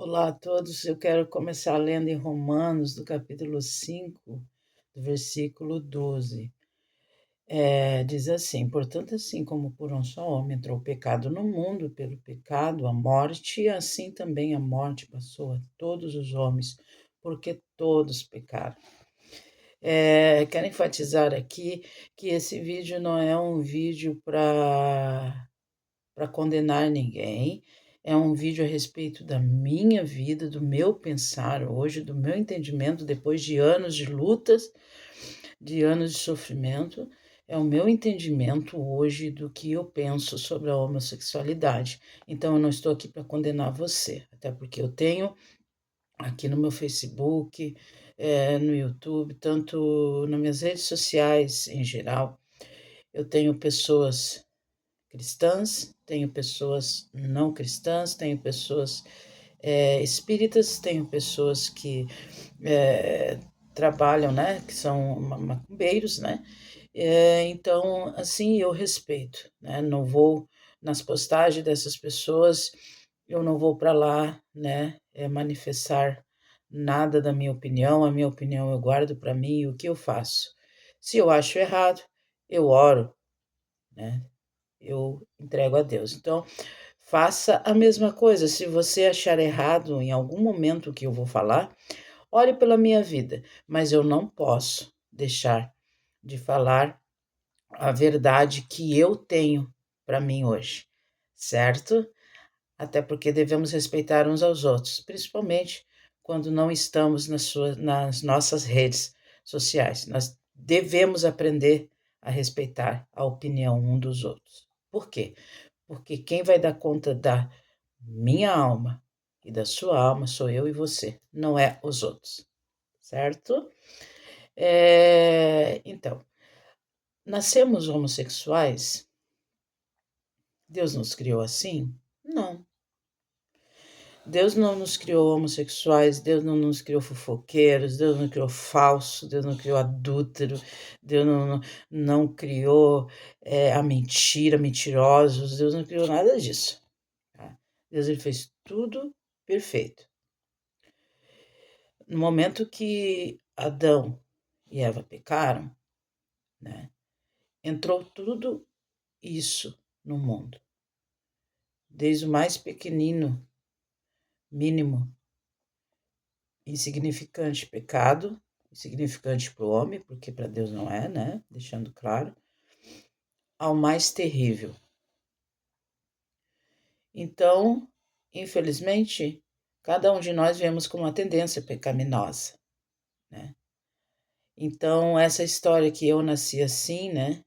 Olá a todos, eu quero começar lendo em Romanos, do capítulo 5, do versículo 12. Diz assim: portanto, assim como por um só homem entrou o pecado no mundo, pelo pecado a morte, e assim também a morte passou a todos os homens, porque todos pecaram. Quero enfatizar aqui que esse vídeo não é um vídeo para condenar ninguém. É um vídeo a respeito da minha vida, do meu pensar hoje, do meu entendimento depois de anos de lutas, de anos de sofrimento. É o meu entendimento hoje do que eu penso sobre a homossexualidade. Então, eu não estou aqui para condenar você, até porque eu tenho aqui no meu Facebook, no YouTube, tanto nas minhas redes sociais em geral, eu tenho pessoas cristãs, tenho pessoas não cristãs, tenho pessoas espíritas, tenho pessoas que trabalham, né, que são macumbeiros, né? Então, assim, eu respeito, né? Não vou nas postagens dessas pessoas, eu não vou para lá, né, manifestar nada da minha opinião. A minha opinião eu guardo para mim e o que eu faço. Se eu acho errado, eu oro, né? Eu entrego a Deus. Então, faça a mesma coisa. Se você achar errado em algum momento que eu vou falar, olhe pela minha vida, mas eu não posso deixar de falar a verdade que eu tenho para mim hoje, certo? Até porque devemos respeitar uns aos outros, principalmente quando não estamos nas nossas redes sociais. Nós devemos aprender a respeitar a opinião um dos outros. Por quê? Porque quem vai dar conta da minha alma e da sua alma sou eu e você, não é os outros, certo? Então, nascemos homossexuais? Deus nos criou assim? Não. Deus não nos criou homossexuais, Deus não nos criou fofoqueiros, Deus não criou falso, Deus não criou adúltero, Deus não criou a mentira, mentirosos, Deus não criou nada disso. Tá? Deus ele fez tudo perfeito. No momento que Adão e Eva pecaram, né, entrou tudo isso no mundo. Desde o mais pequenino, mínimo, insignificante pecado, insignificante para o homem, porque para Deus não é, né? Deixando claro, ao mais terrível. Então, infelizmente, cada um de nós vemos com uma tendência pecaminosa, né? Então, essa história que eu nasci assim, né?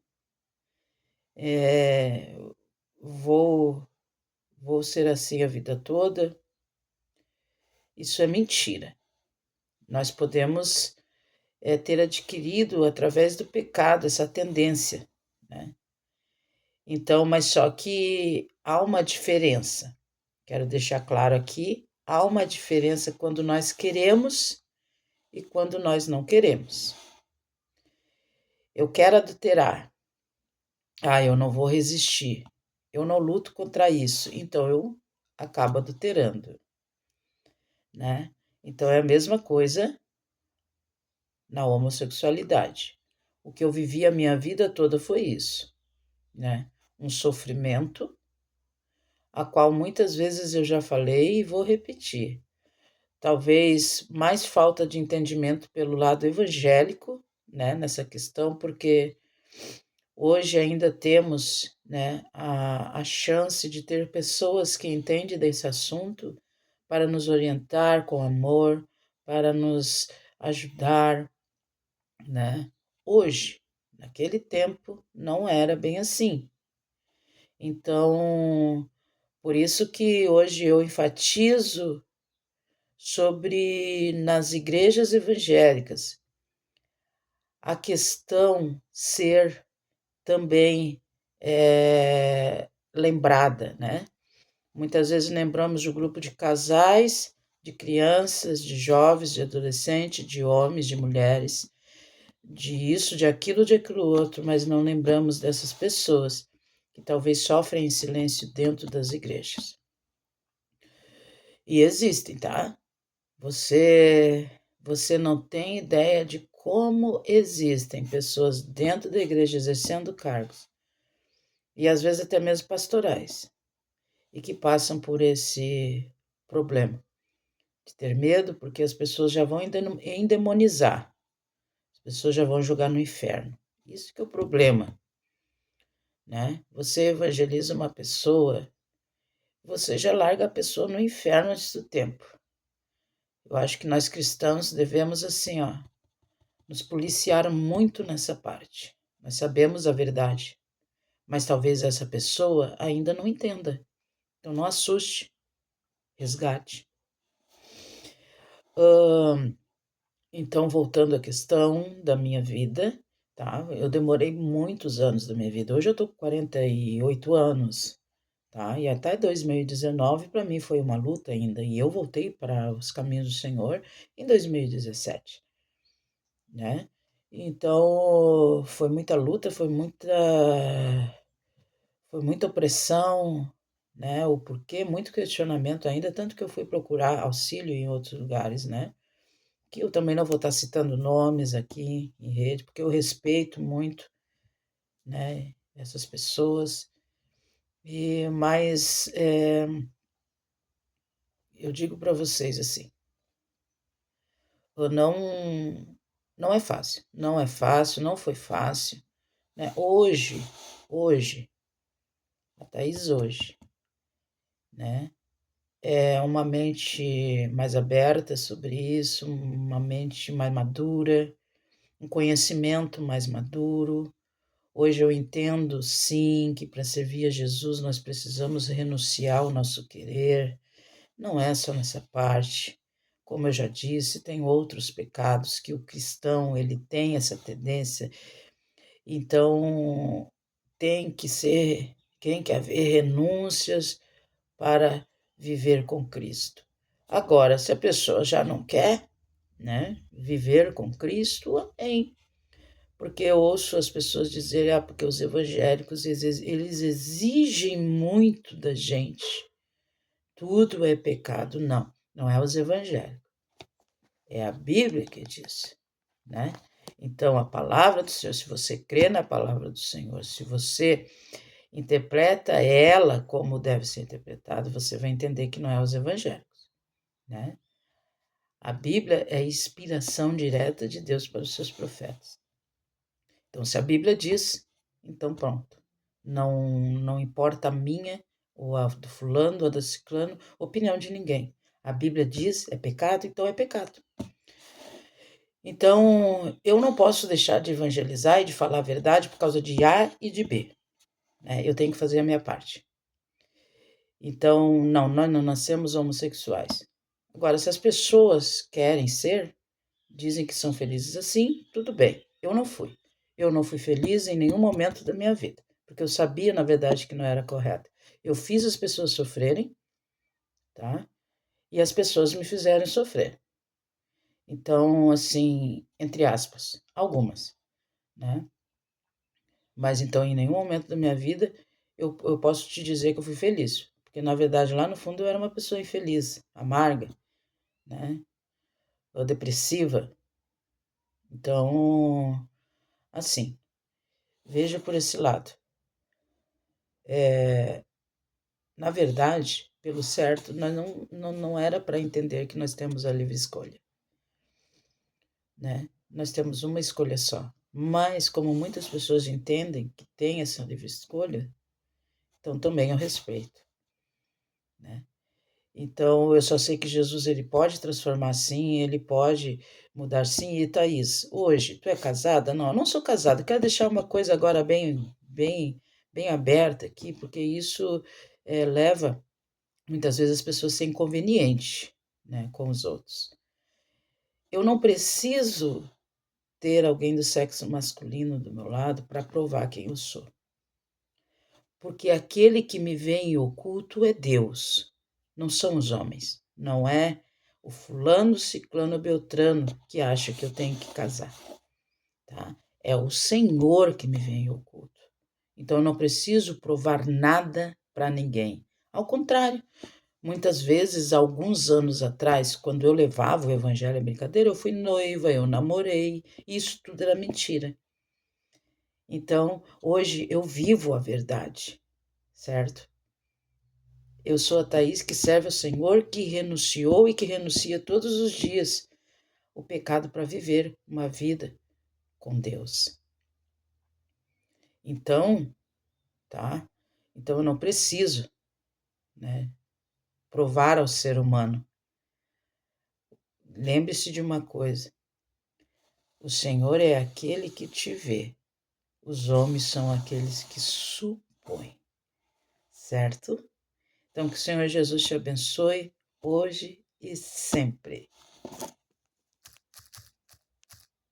Vou ser assim a vida toda. Isso é mentira. Nós podemos ter adquirido através do pecado essa tendência, né? Então, mas só que há uma diferença. Quero deixar claro aqui, há uma diferença quando nós queremos e quando nós não queremos. Eu quero adulterar. Eu não vou resistir. Eu não luto contra isso. Então eu acabo adulterando, né? Então é a mesma coisa na homossexualidade. O que eu vivi a minha vida toda foi isso, né? Um sofrimento, a qual muitas vezes eu já falei e vou repetir. Talvez mais falta de entendimento pelo lado evangélico, né, nessa questão, porque hoje ainda temos, né, a chance de ter pessoas que entendem desse assunto para nos orientar com amor, para nos ajudar, né? Hoje, naquele tempo, não era bem assim. Então, por isso que hoje eu enfatizo sobre nas igrejas evangélicas a questão ser também lembrada, né? Muitas vezes lembramos do grupo de casais, de crianças, de jovens, de adolescentes, de homens, de mulheres, de isso, de aquilo outro, mas não lembramos dessas pessoas que talvez sofrem em silêncio dentro das igrejas. E existem, tá? Você não tem ideia de como existem pessoas dentro da igreja exercendo cargos, e às vezes até mesmo pastorais, e que passam por esse problema de ter medo, porque as pessoas já vão endemonizar, as pessoas já vão jogar no inferno. Isso que é o problema, né? Você evangeliza uma pessoa, você já larga a pessoa no inferno antes do tempo. Eu acho que nós cristãos devemos, assim, ó, nos policiar muito nessa parte. Nós sabemos a verdade, mas talvez essa pessoa ainda não entenda. Então não assuste, resgate. Então, voltando à questão da minha vida, tá? Eu demorei muitos anos da minha vida. Hoje eu tô com 48 anos, tá? E até 2019 para mim foi uma luta ainda. E eu voltei para os caminhos do Senhor em 2017, né? Então, foi muita luta, foi muita opressão, né? O porquê, muito questionamento ainda, tanto que eu fui procurar auxílio em outros lugares, né? Que eu também não vou estar citando nomes aqui em rede, porque eu respeito muito, né, essas pessoas. Mas eu digo para vocês assim, não, não é fácil, não é fácil, não foi fácil, né? Hoje, a Thaís hoje, né? É uma mente mais aberta sobre isso, uma mente mais madura, um conhecimento mais maduro. Hoje eu entendo, sim, que para servir a Jesus nós precisamos renunciar ao nosso querer. Não é só nessa parte. Como eu já disse, tem outros pecados que o cristão ele tem essa tendência. Então tem que haver renúncias para viver com Cristo. Agora, se a pessoa já não quer, né, viver com Cristo, amém. Porque eu ouço as pessoas dizerem, porque os evangélicos, eles exigem muito da gente. Tudo é pecado. Não, não é os evangélicos. É a Bíblia que diz, né? Então, a palavra do Senhor, se você crê na palavra do Senhor, se você interpreta ela como deve ser interpretada, você vai entender que não é os evangélicos, né? A Bíblia é a inspiração direta de Deus para os seus profetas. Então, se a Bíblia diz, então pronto. Não importa a minha, ou a do fulano, ou da ciclano, opinião de ninguém. A Bíblia diz, é pecado, então é pecado. Então, eu não posso deixar de evangelizar e de falar a verdade por causa de A e de B, né? Eu tenho que fazer a minha parte. Então, não, nós não nascemos homossexuais. Agora, se as pessoas querem ser, dizem que são felizes assim, tudo bem. Eu não fui. Eu não fui feliz em nenhum momento da minha vida, porque eu sabia, na verdade, que não era correto. Eu fiz as pessoas sofrerem, tá? E as pessoas me fizeram sofrer. Então, assim, entre aspas, algumas, né? Mas então, em nenhum momento da minha vida, eu posso te dizer que eu fui feliz. Porque, na verdade, lá no fundo eu era uma pessoa infeliz, amarga, né? Ou depressiva. Então, assim, veja por esse lado. Na verdade, pelo certo, nós não era para entender que nós temos a livre escolha, né? Nós temos uma escolha só. Mas, como muitas pessoas entendem que tem essa livre escolha, então também eu respeito, né? Então, eu só sei que Jesus ele pode transformar sim, ele pode mudar sim. E Thaís, hoje, tu é casada? Não, eu não sou casada. Quero deixar uma coisa agora bem aberta aqui, porque isso leva muitas vezes as pessoas a ser inconveniente, né, com os outros. Eu não preciso ter alguém do sexo masculino do meu lado para provar quem eu sou. Porque aquele que me vê em oculto é Deus, não são os homens. Não é o fulano, ciclano, beltrano que acha que eu tenho que casar, tá? É o Senhor que me vê em oculto. Então eu não preciso provar nada para ninguém. Ao contrário, Muitas vezes, alguns anos atrás, quando eu levava o evangelho à brincadeira, eu fui noiva, eu namorei, isso tudo era mentira. Então, hoje eu vivo a verdade, certo? Eu sou a Thaís que serve ao Senhor, que renunciou e que renuncia todos os dias o pecado para viver uma vida com Deus. Então, tá? Então eu não preciso, né, provar ao ser humano. Lembre-se de uma coisa: o Senhor é aquele que te vê, os homens são aqueles que supõem, certo? Então que o Senhor Jesus te abençoe hoje e sempre.